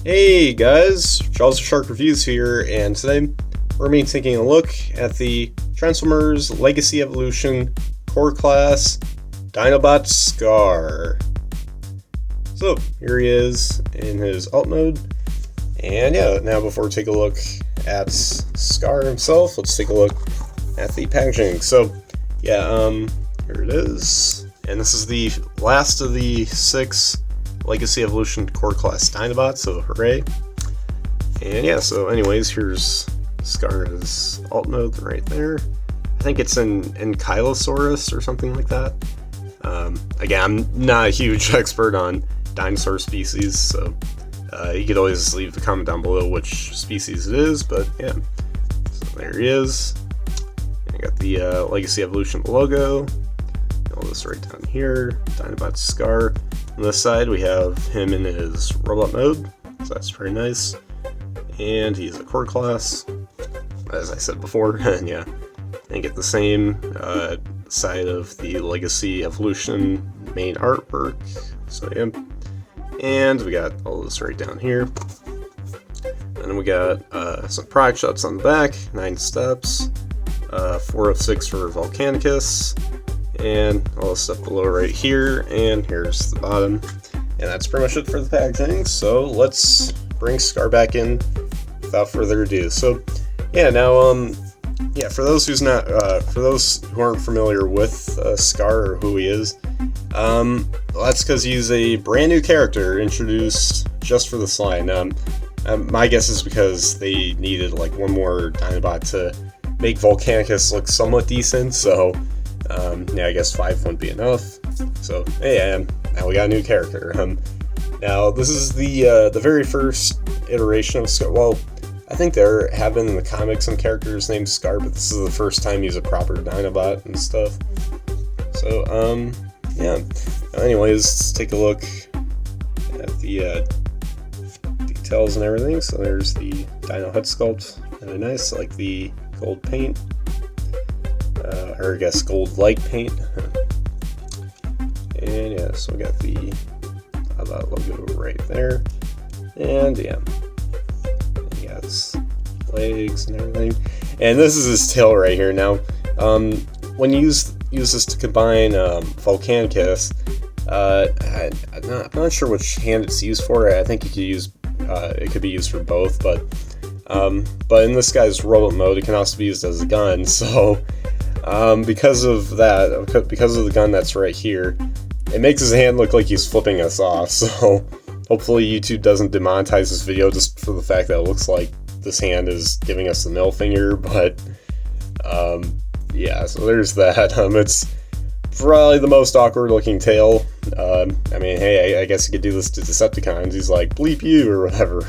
Hey guys, Jaws of Shark Reviews here, and today we're going to be taking a look at the Transformers Legacy Evolution Core Class Dinobot Scarr. So, here he is in his alt mode, and yeah, now before we take a look at Scarr himself, let's take a look at the packaging. So, yeah, here it is, and this is the last of the 6 Legacy Evolution Core Class Dinobots, so hooray. And yeah, so anyways, here's Scarr's alt mode right there. I think it's in Ankylosaurus or something like that. Again, I'm not a huge expert on dinosaur species, so you could always leave a comment down below which species it is, but yeah. So there he is. And I got the Legacy Evolution logo. All this right down here, Dinobot Scarr. On this side we have him in his robot mode, so that's pretty nice. And he's a core class, as I said before, and yeah. And get the same side of the Legacy Evolution main artwork, so yeah. And we got all this right down here. And then we got some product shots on the back, 9 steps, 4 of 6 for Volcanicus, and all the stuff below right here, and here's the bottom. And that's pretty much it for the packaging, so let's bring Scarr back in without further ado. So yeah, now yeah, for those who aren't familiar with Scarr or who he is, well, that's because he's a brand new character introduced just for this line. My guess is because they needed like one more Dinobot to make Volcanicus look somewhat decent, so yeah, I guess 5 wouldn't be enough. So hey, now we got a new character. Now this is the very first iteration of Scarr. Well, I think there have been in the comics some characters named Scarr, but this is the first time he's a proper Dinobot and stuff. So yeah. Anyways, let's take a look at the details and everything. So there's the Dino head sculpt, really nice. I like the gold paint. Or I guess gold-like paint. And yeah, so we got the that logo right there. And yeah, he has legs and everything. And this is his tail right here. Now, when you use this to combine Volcanicus, I'm not sure which hand it's used for. I think you could use it could be used for both, but in this guy's robot mode, it can also be used as a gun. So because of that, because of the gun that's right here, it makes his hand look like he's flipping us off. So hopefully YouTube doesn't demonetize this video just for the fact that it looks like this hand is giving us the middle finger. But yeah, so there's that. It's probably the most awkward looking tail. I mean, hey, I guess you could do this to Decepticons. He's like, bleep you or whatever.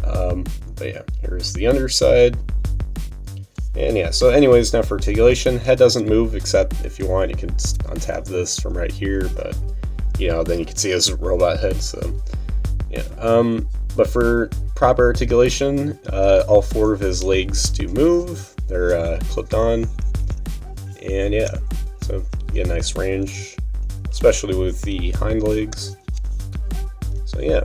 But yeah, here's the underside. And yeah, so anyways, now for articulation, head doesn't move, except if you want, you can untap this from right here, but, you know, then you can see his robot head, so, yeah. But for proper articulation, all 4 of his legs do move, they're clipped on, and yeah, so you get a nice range, especially with the hind legs, so yeah.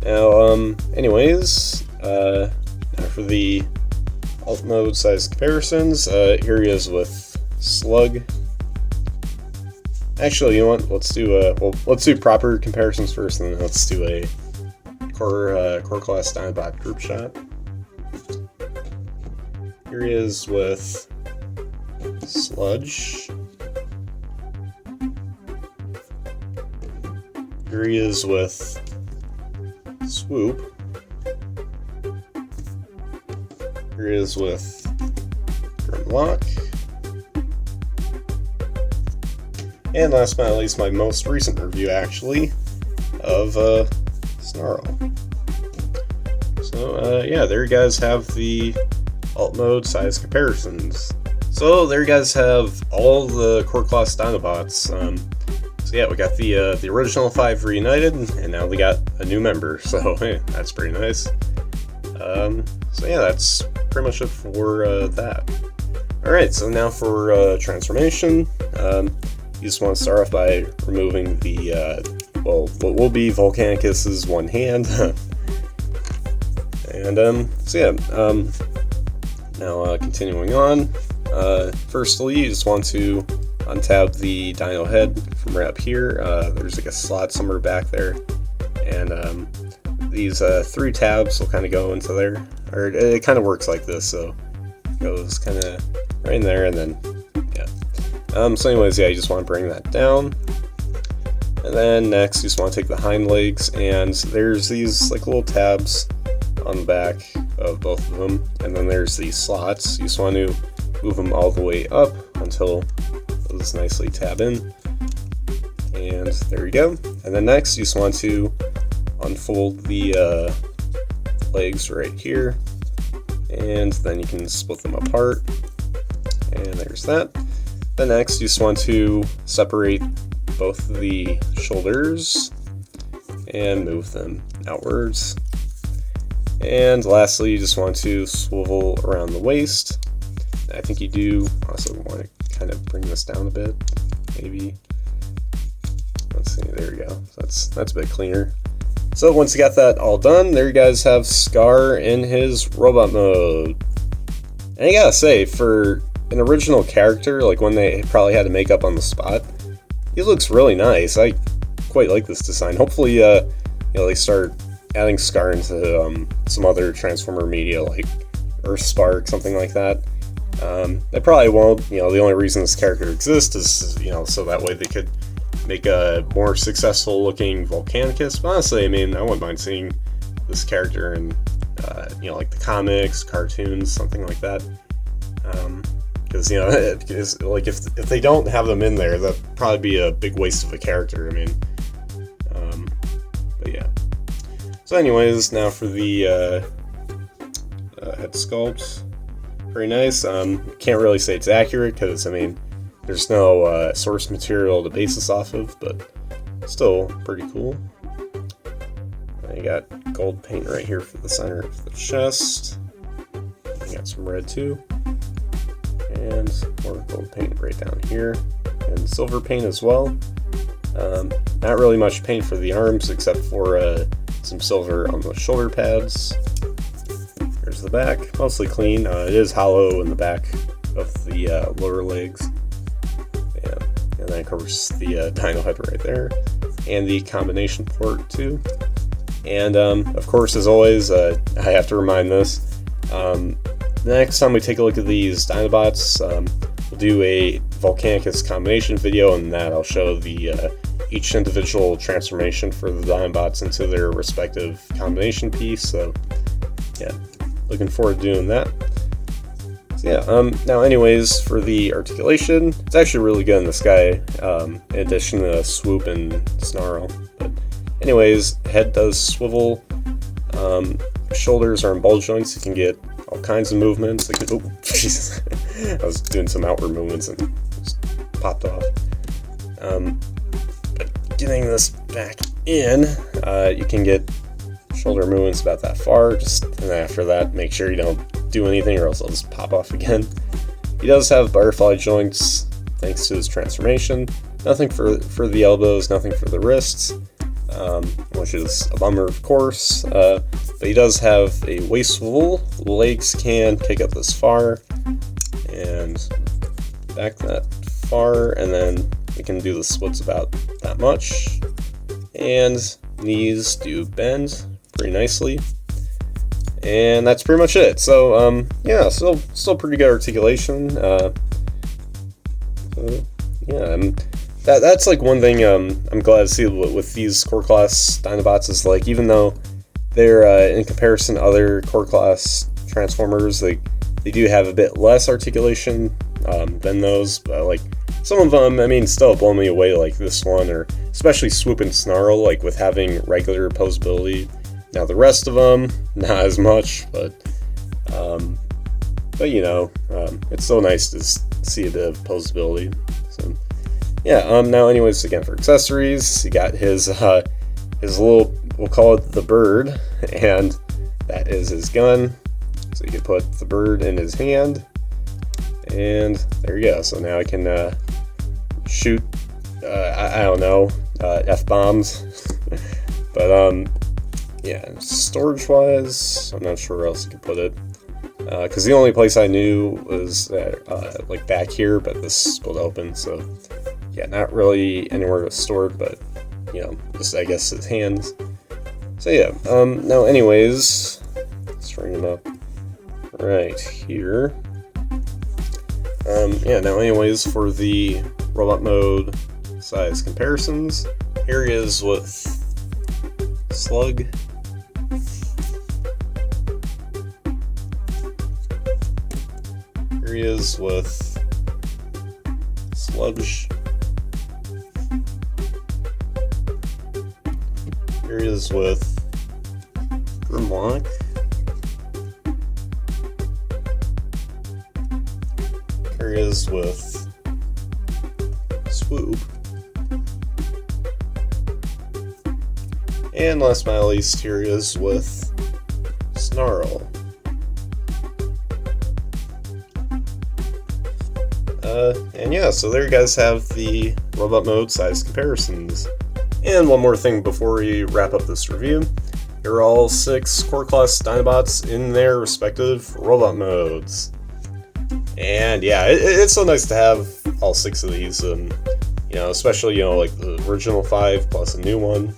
Now, anyways, now for the alt mode size comparisons, here he is with Slug. Actually, you know what? Let's do proper comparisons first, and then let's do a core class Dinobot group shot. Here he is with Sludge. Here he is with Swoop. Here he is with Grimlock. And last but not least, my most recent review, actually, of Snarl. So, yeah, there you guys have the alt mode size comparisons. So, there you guys have all the core class Dinobots. So, yeah, we got the original 5 reunited, and now we got a new member. So, hey, that's pretty nice. So, yeah, that's pretty much it for that. Alright, so now for transformation. You just want to start off by removing the well, what will be Volcanicus's one hand. And so yeah, now continuing on, firstly you just want to untab the dino head from right up here. There's like a slot somewhere back there, and these 3 tabs will kind of go into there, or it kind of works like this, so it goes kind of right in there, and then yeah. So anyways, yeah, you just want to bring that down. And then next, you just want to take the hind legs, and there's these like little tabs on the back of both of them, and then there's these slots. You just want to move them all the way up until those nicely tab in, and there you go. And then next, you just want to unfold the legs right here, and then you can split them apart, and there's that. Then next, you just want to separate both of the shoulders and move them outwards. And lastly, you just want to swivel around the waist. I think you do also want to kind of bring this down a bit, maybe. Let's see, there we go. That's a bit cleaner. So once you got that all done, there you guys have Scarr in his robot mode. And I gotta say, for an original character, like when they probably had to make up on the spot, he looks really nice. I quite like this design. Hopefully, they start adding Scarr into some other Transformer media, like Earthspark, something like that. They probably won't. The only reason this character exists is, so that way they could make a more successful looking Volcanicus. But honestly, I mean, I wouldn't mind seeing this character in, like the comics, cartoons, something like that. Because like if they don't have them in there, that'd probably be a big waste of a character. I mean, but yeah. So anyways, now for the head sculpt. Very nice. Can't really say it's accurate because, I mean, there's no source material to base this off of, but still pretty cool. You got gold paint right here for the center of the chest. You got some red too. And more gold paint right down here. And silver paint as well. Not really much paint for the arms except for some silver on the shoulder pads. There's the back, mostly clean. It is hollow in the back of the lower legs. Yeah. And then of course the dino head right there. And the combination port too. And of course, as always, I have to remind this. The next time we take a look at these Dinobots, we'll do a Volcanicus combination video, and that I'll show the each individual transformation for the Dinobots into their respective combination piece. So yeah, looking forward to doing that. So yeah, now anyways, for the articulation, it's actually really good in this guy, in addition to swoop and snarl. But anyways, head does swivel, shoulders are in ball joints, you can get all kinds of movements. Like, oh, Jesus. I was doing some outward movements and just popped off. But getting this back in, you can get shoulder movements about that far, and then after that, make sure you don't do anything or else it'll just pop off again. He does have butterfly joints thanks to his transformation. Nothing for the elbows, nothing for the wrists. Which is a bummer, of course, but he does have a waist swivel. Legs can take up this far and back that far, and then we can do the splits about that much. And knees do bend pretty nicely, and that's pretty much it. So yeah, still pretty good articulation. Yeah. That's like one thing I'm glad to see with these core class Dinobots is, like, even though they're in comparison to other core class Transformers, they do have a bit less articulation than those, but like some of them, I mean, still blow me away, like this one, or especially Swoop and Snarl, like with having regular opposability. Now the rest of them, not as much, but it's so nice to see a bit of opposability. So yeah, now anyways, again, for accessories, you got his little, we'll call it the bird, and that is his gun. So you can put the bird in his hand, and there you go. So now I can shoot, I don't know, F-bombs. But, yeah, storage-wise, I'm not sure where else you could put it. Because the only place I knew was that, like, back here, but this split open, so, yeah, not really anywhere to store it, but, you know, just, I guess, his hands. So, yeah, now, anyways, let's bring him up right here. Yeah, now, anyways, for the robot mode size comparisons, here he is with Slug. Here he is with Sludge. Here he is with Grimlock. Here he is with Swoop. And last but not least, here he is with Snarl. And yeah, so there you guys have the robot mode size comparisons. And one more thing before we wrap up this review. Here are all 6 core class Dinobots in their respective robot modes. And yeah, it's so nice to have all 6 of these, you know, especially, you know, like the original 5 plus a new one.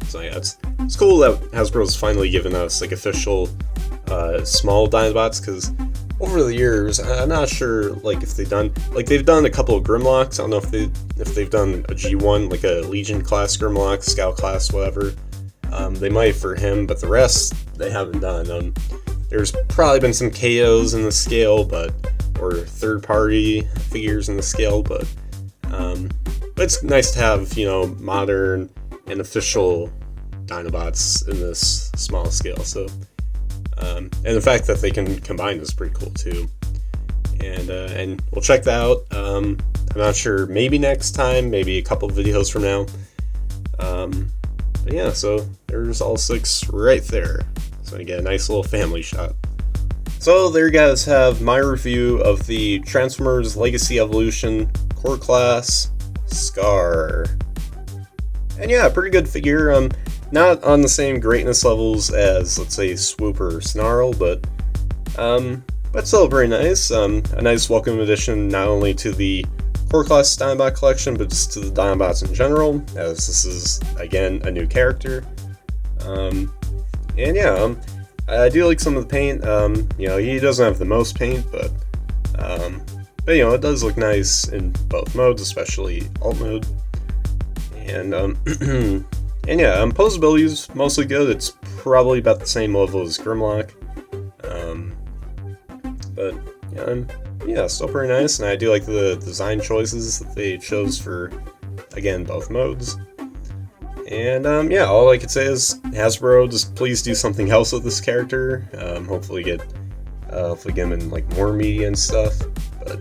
So yeah, it's cool that Hasbro's finally given us like official small Dinobots, because over the years, I'm not sure like if they've done a couple of Grimlocks. I don't know if they've done a G1, like a Legion class Grimlock, Scout class, whatever. They might for him, but the rest they haven't done. There's probably been some KOs in the scale, or third-party figures in the scale, but it's nice to have, you know, modern and official Dinobots in this small scale. So, and the fact that they can combine is pretty cool too. And we'll check that out. I'm not sure, maybe next time, maybe a couple videos from now. But yeah, so there's all 6 right there. So you get a nice little family shot. So there you guys have my review of the Transformers Legacy Evolution Core Class Scarr. And yeah, pretty good figure. Not on the same greatness levels as, let's say, Swoop or Snarl, but still very nice. A nice welcome addition not only to the Core Class Dinobot collection, but just to the Dinobots in general, as this is, again, a new character. And yeah, I do like some of the paint. You know, he doesn't have the most paint, but you know, it does look nice in both modes, especially alt mode. And and yeah, posability is mostly good. It's probably about the same level as Grimlock. But yeah, still pretty nice, and I do like the design choices that they chose for, again, both modes. And yeah, all I could say is Hasbro, just please do something else with this character. Hopefully get him in like more media and stuff, but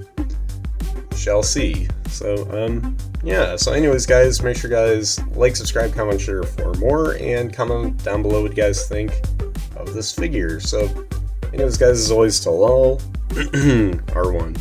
shall see. So yeah, so anyways guys, make sure you guys like, subscribe, comment, share for more, and comment down below what you guys think of this figure. So anyways guys, as always, till all, R1.